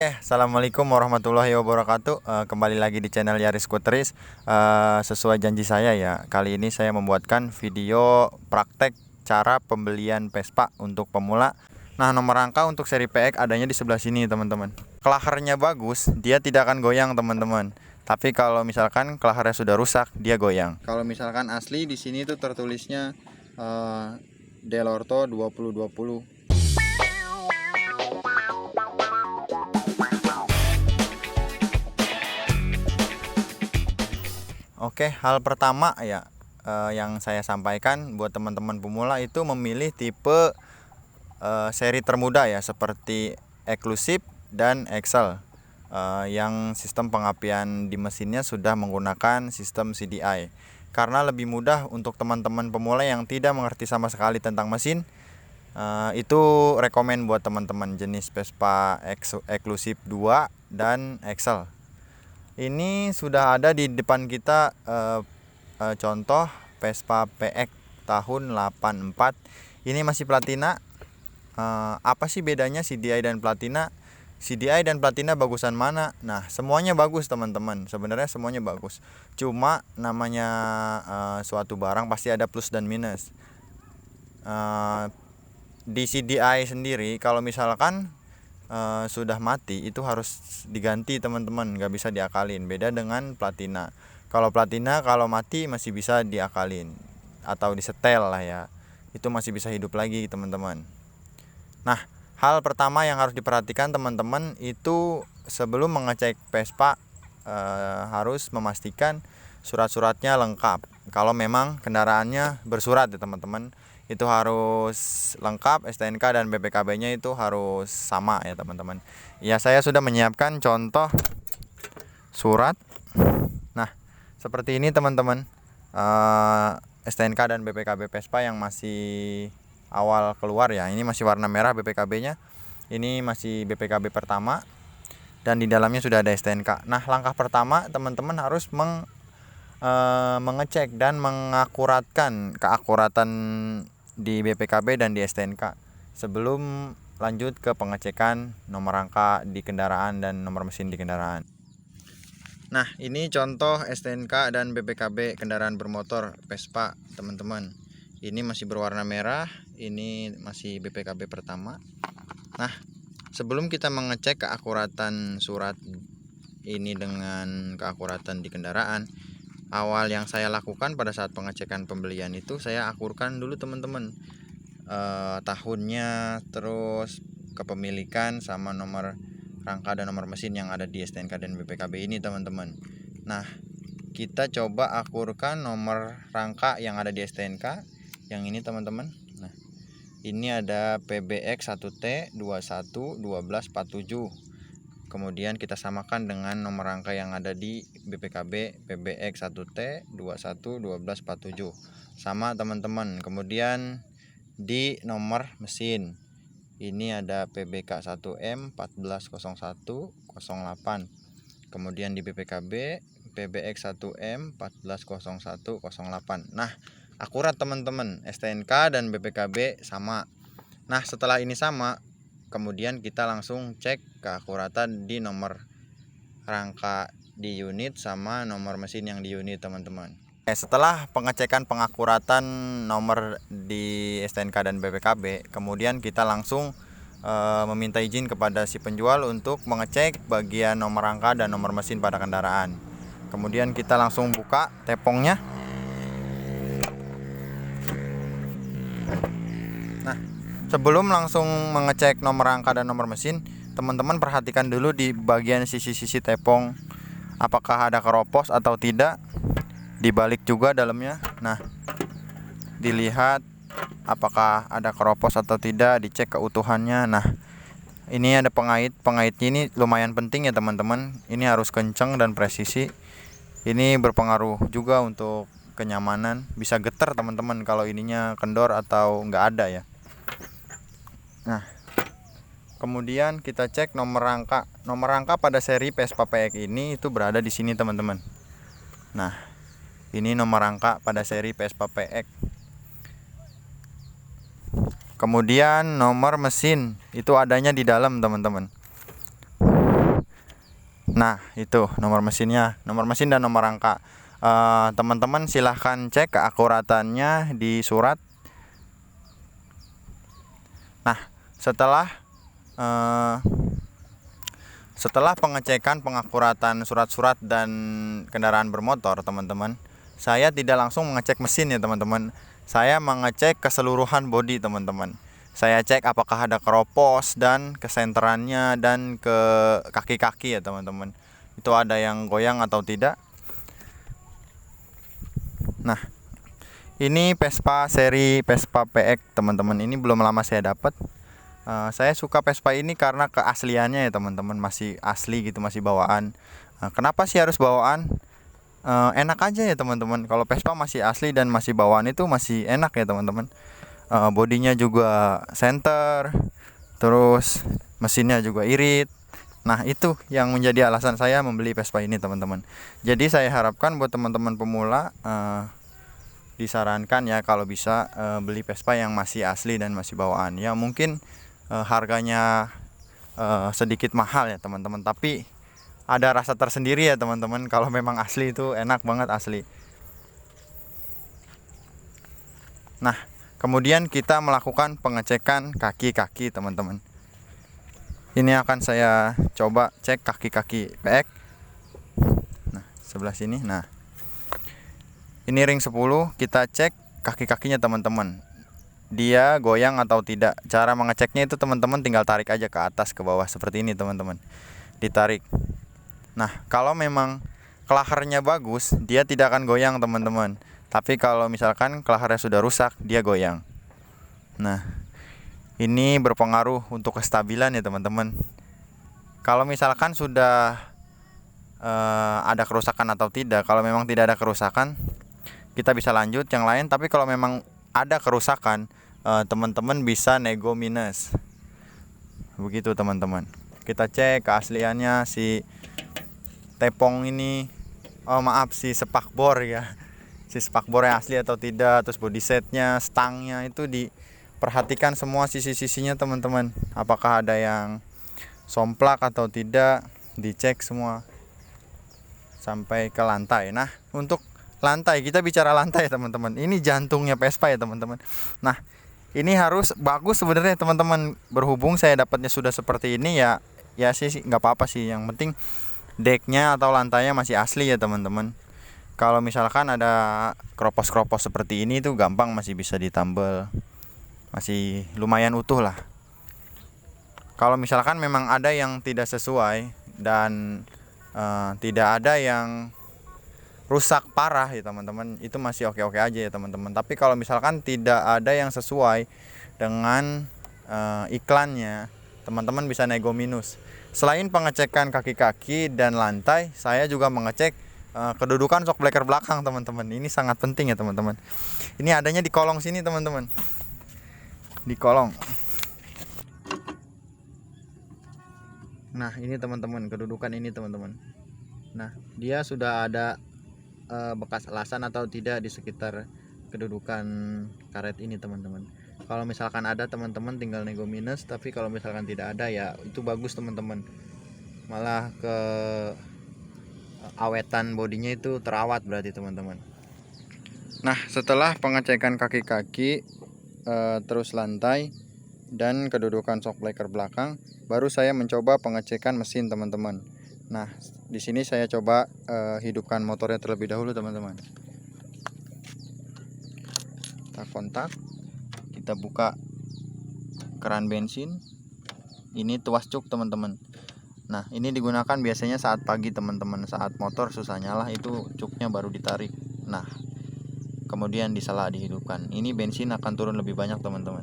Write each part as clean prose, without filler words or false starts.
Assalamualaikum warahmatullahi wabarakatuh. Kembali lagi di channel Yaris Skuteris. Sesuai janji saya ya, kali ini saya membuatkan video praktek cara pembelian Vespa untuk pemula. Nah, nomor rangka untuk seri PX adanya di sebelah sini, teman-teman. Klahernya bagus, dia tidak akan goyang, teman-teman. Tapi kalau misalkan klahernya sudah rusak, dia goyang. Kalau misalkan asli di sini tuh tertulisnya Delorto 2020. Oke, hal pertama ya yang saya sampaikan buat teman-teman pemula itu memilih tipe seri termuda ya, seperti Exclusive dan Excel, yang sistem pengapian di mesinnya sudah menggunakan sistem CDI. Karena lebih mudah untuk teman-teman pemula yang tidak mengerti sama sekali tentang mesin, itu rekomen buat teman-teman jenis Vespa Exclusive 2 dan Excel. Ini sudah ada di depan kita contoh Vespa PX tahun 84. Ini masih platina. Apa sih bedanya CDI dan platina? CDI dan platina bagusan mana? Nah, semuanya bagus, teman-teman. Sebenarnya semuanya bagus. Cuma namanya suatu barang pasti ada plus dan minus. Di CDI sendiri kalau misalkan sudah mati itu harus diganti, teman-teman, nggak bisa diakalin. Beda dengan platina. Kalau platina kalau mati masih bisa diakalin atau disetel lah ya, itu masih bisa hidup lagi, teman-teman. Nah, hal pertama yang harus diperhatikan teman-teman itu sebelum mengecek Vespa, harus memastikan surat-suratnya lengkap. Kalau memang kendaraannya bersurat ya, teman-teman, itu harus lengkap. STNK dan BPKB-nya itu harus sama ya, teman-teman. Ya, saya sudah menyiapkan contoh surat. Nah, seperti ini, teman-teman. STNK dan BPKB Vespa yang masih awal keluar ya. Ini masih warna merah BPKB-nya. Ini masih BPKB pertama dan di dalamnya sudah ada STNK. Nah, langkah pertama teman-teman harus mengecek dan mengakuratkan keakuratan di BPKB dan di STNK sebelum lanjut ke pengecekan nomor rangka di kendaraan dan nomor mesin di kendaraan. Nah, ini contoh STNK dan BPKB kendaraan bermotor Vespa, teman-teman. Ini masih berwarna merah, ini masih BPKB pertama. Nah, sebelum kita mengecek keakuratan surat ini dengan keakuratan di kendaraan, awal yang saya lakukan pada saat pengecekan pembelian itu saya akurkan dulu, teman-teman, tahunnya, terus kepemilikan sama nomor rangka dan nomor mesin yang ada di STNK dan BPKB ini, teman-teman. Nah, kita coba akurkan nomor rangka yang ada di STNK yang ini, teman-teman. Nah, ini ada PBX 1T 211247. Kemudian kita samakan dengan nomor rangka yang ada di BPKB PBX 1T 211247. Sama, teman-teman. Kemudian di nomor mesin ini ada PBK 1M 140108. Kemudian di BPKB PBX 1M 140108. Nah, akurat, teman-teman. STNK dan BPKB sama. Nah, setelah ini sama, kemudian kita langsung cek keakuratan di nomor rangka di unit sama nomor mesin yang di unit, teman-teman. Setelah pengecekan pengakuratan nomor di STNK dan BPKB, kemudian kita langsung meminta izin kepada si penjual untuk mengecek bagian nomor rangka dan nomor mesin pada kendaraan. Kemudian kita langsung buka tepongnya. Nah, sebelum langsung mengecek nomor rangka dan nomor mesin, teman-teman perhatikan dulu di bagian sisi-sisi tepong apakah ada keropos atau tidak. Dibalik juga dalamnya. Nah, dilihat apakah ada keropos atau tidak, dicek keutuhannya. Nah, ini ada pengait. Pengaitnya ini lumayan penting ya, teman-teman. Ini harus kencang dan presisi. Ini berpengaruh juga untuk kenyamanan. Bisa getar, teman-teman, kalau ininya kendor atau nggak ada ya. Nah, kemudian kita cek nomor rangka. Nomor rangka pada seri Vespa PX ini itu berada di sini, teman-teman. Nah, ini nomor rangka pada seri Vespa PX. Kemudian nomor mesin itu adanya di dalam, teman-teman. Nah, itu nomor mesinnya, nomor mesin dan nomor rangka. Teman-teman silahkan cek keakuratannya di surat. Nah, setelah pengecekan pengakuratan surat-surat dan kendaraan bermotor, teman-teman, saya tidak langsung mengecek mesin ya teman-teman. Saya mengecek keseluruhan bodi teman-teman. Saya cek apakah ada keropos dan kesenterannya dan ke kaki-kaki ya teman-teman. Itu ada yang goyang atau tidak. Nah, ini Vespa seri Vespa PX teman-teman. Ini belum lama saya dapat. Saya suka Vespa ini karena keasliannya ya teman-teman, masih asli gitu, masih bawaan. Kenapa sih harus bawaan? Enak aja ya teman-teman. Kalau Vespa masih asli dan masih bawaan itu masih enak ya teman-teman. Bodinya juga center, terus mesinnya juga irit. Nah, itu yang menjadi alasan saya membeli Vespa ini teman-teman. Jadi saya harapkan buat teman-teman pemula, disarankan ya kalau bisa beli Vespa yang masih asli dan masih bawaan. Ya mungkin harganya sedikit mahal ya teman-teman, tapi ada rasa tersendiri ya teman-teman. Kalau memang asli itu enak banget asli. Nah, kemudian kita melakukan pengecekan kaki-kaki teman-teman. Ini akan saya coba cek kaki-kaki PX. Nah, sebelah sini. Nah, ini ring 10, kita cek kaki-kakinya teman-teman. Dia goyang atau tidak. Cara mengeceknya itu teman-teman tinggal tarik aja ke atas ke bawah seperti ini teman-teman. Ditarik. Nah, kalau memang kelaharnya bagus, dia tidak akan goyang teman-teman. Tapi kalau misalkan kelaharnya sudah rusak, dia goyang. Nah, ini berpengaruh untuk kestabilan ya teman-teman. Kalau misalkan sudah ada kerusakan atau tidak. Kalau memang tidak ada kerusakan, kita bisa lanjut yang lain. Tapi kalau memang ada kerusakan, teman-teman bisa nego minus. Begitu teman-teman. Kita cek keasliannya si tepong ini. Si spakbor ya. Si spakbor yang asli atau tidak. Terus body setnya, stangnya itu diperhatikan semua sisi-sisinya teman-teman. Apakah ada yang somplak atau tidak, dicek semua sampai ke lantai. Nah, untuk lantai, kita bicara lantai teman-teman. Ini jantungnya Vespa ya teman-teman. Nah, ini harus bagus sebenarnya teman-teman. Berhubung saya dapatnya sudah seperti ini ya sih nggak apa-apa sih. Yang penting decknya atau lantainya masih asli ya teman-teman. Kalau misalkan ada keropos-keropos seperti ini itu gampang, masih bisa ditambal. Masih lumayan utuh lah. Kalau misalkan memang ada yang tidak sesuai dan tidak ada yang rusak parah ya teman-teman, itu masih oke-oke aja ya teman-teman. Tapi kalau misalkan tidak ada yang sesuai dengan iklannya, teman-teman bisa nego minus. Selain pengecekan kaki-kaki dan lantai, saya juga mengecek kedudukan shock breaker belakang teman-teman. Ini sangat penting ya teman-teman. Ini adanya di kolong sini teman-teman, di kolong. Nah, ini teman-teman, kedudukan ini teman-teman. Nah, dia sudah ada bekas elasan atau tidak di sekitar kedudukan karet ini teman-teman. Kalau misalkan ada teman-teman tinggal nego minus, tapi kalau misalkan tidak ada ya itu bagus teman-teman. Malah ke awetan bodinya itu terawat berarti teman-teman. Nah, setelah pengecekan kaki-kaki, terus lantai dan kedudukan shock breaker belakang, baru saya mencoba pengecekan mesin teman-teman. Nah, di sini saya coba hidupkan motornya terlebih dahulu teman-teman. Kita kontak, kita buka keran bensin. Ini tuas cuk teman-teman. Nah, ini digunakan biasanya saat pagi teman-teman, saat motor susah nyala itu cuknya baru ditarik. Nah, kemudian disela dihidupkan. Ini bensin akan turun lebih banyak teman-teman.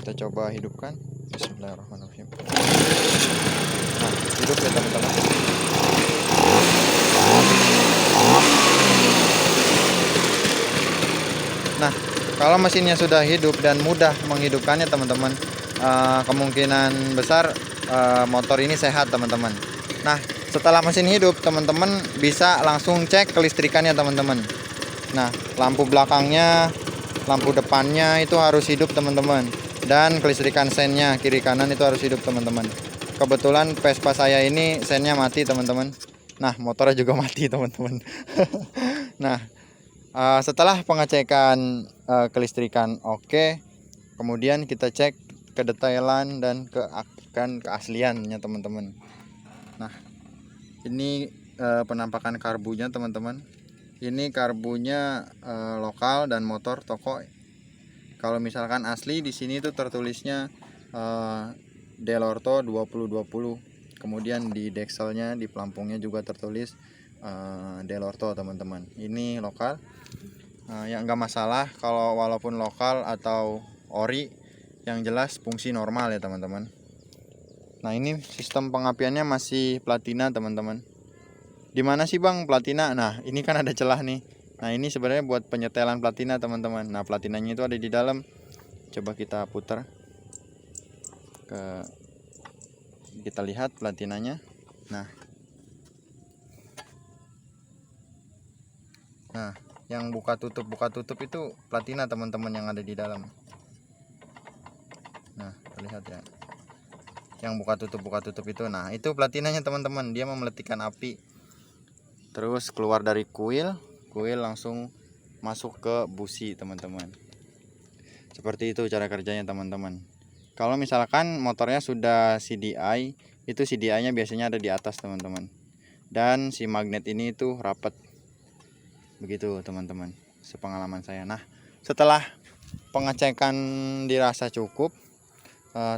Kita coba hidupkan. Bismillahirrahmanirrahim. Nah, hidup ya teman-teman. Nah, kalau mesinnya sudah hidup dan mudah menghidupkannya teman-teman, kemungkinan besar motor ini sehat teman-teman. Nah, setelah mesin hidup teman-teman bisa langsung cek kelistrikannya teman-teman. Nah, lampu belakangnya, lampu depannya itu harus hidup teman-teman, dan kelistrikan sennya kiri kanan itu harus hidup teman-teman. kebetulan Vespa saya ini sennya mati teman-teman. Nah, motornya juga mati teman-teman. Nah, setelah pengecekan kelistrikan oke, kemudian kita cek kedetailan dan keasliannya teman-teman. Nah, ini penampakan karbunya teman-teman. Ini karbunya lokal dan motor toko. Kalau misalkan asli di sini tuh tertulisnya Delorto 2020. Kemudian di dekselnya, di pelampungnya juga tertulis Delorto teman-teman. Ini lokal. Ya nggak masalah kalau walaupun lokal atau ori, yang jelas fungsi normal ya teman-teman. Nah, ini sistem pengapiannya masih platina teman-teman. Dimana sih bang platina? Nah, ini kan ada celah nih. Nah, ini sebenarnya buat penyetelan platina teman-teman. Nah, platinanya itu ada di dalam. Coba kita putar kita lihat platinanya. Nah, yang buka tutup itu platina teman-teman yang ada di dalam. Nah, terlihat ya, yang buka tutup itu. Nah, itu platinanya teman-teman. Dia memeletikkan api, terus keluar dari kuil langsung masuk ke busi teman-teman. Seperti itu cara kerjanya teman-teman. Kalau misalkan motornya sudah CDI, itu CDI nya biasanya ada di atas teman-teman, dan si magnet ini itu rapat. Begitu teman-teman, sepengalaman saya. Nah, setelah pengecekan dirasa cukup,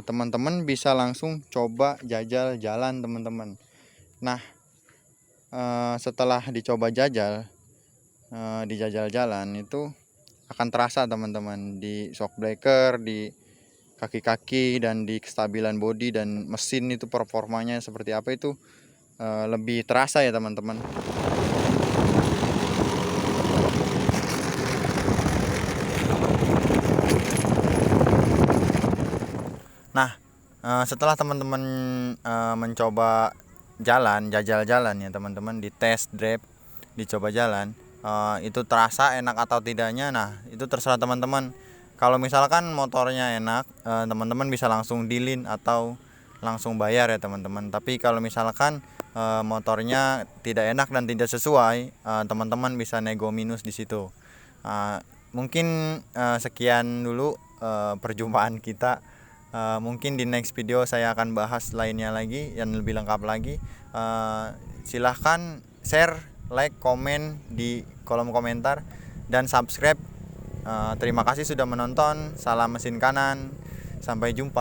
teman-teman bisa langsung coba jajal jalan teman-teman. Nah, setelah dicoba jajal, dijajal jalan itu akan terasa teman-teman, di shock breaker, di kaki-kaki, dan di kestabilan bodi dan mesin itu performanya seperti apa itu lebih terasa ya teman-teman. Nah, setelah teman-teman mencoba jajal jalan ya teman-teman, di test drive, dicoba jalan, itu terasa enak atau tidaknya. Nah, itu terserah teman-teman. Kalau misalkan motornya enak, teman-teman bisa langsung dealin atau langsung bayar ya teman-teman. Tapi kalau misalkan motornya tidak enak dan tidak sesuai, teman-teman bisa nego minus di situ. Mungkin sekian dulu perjumpaan kita. Mungkin di next video saya akan bahas lainnya lagi yang lebih lengkap lagi. Silahkan share, like, komen di kolom komentar, dan subscribe. Terima kasih sudah menonton. Salam mesin kanan. Sampai jumpa.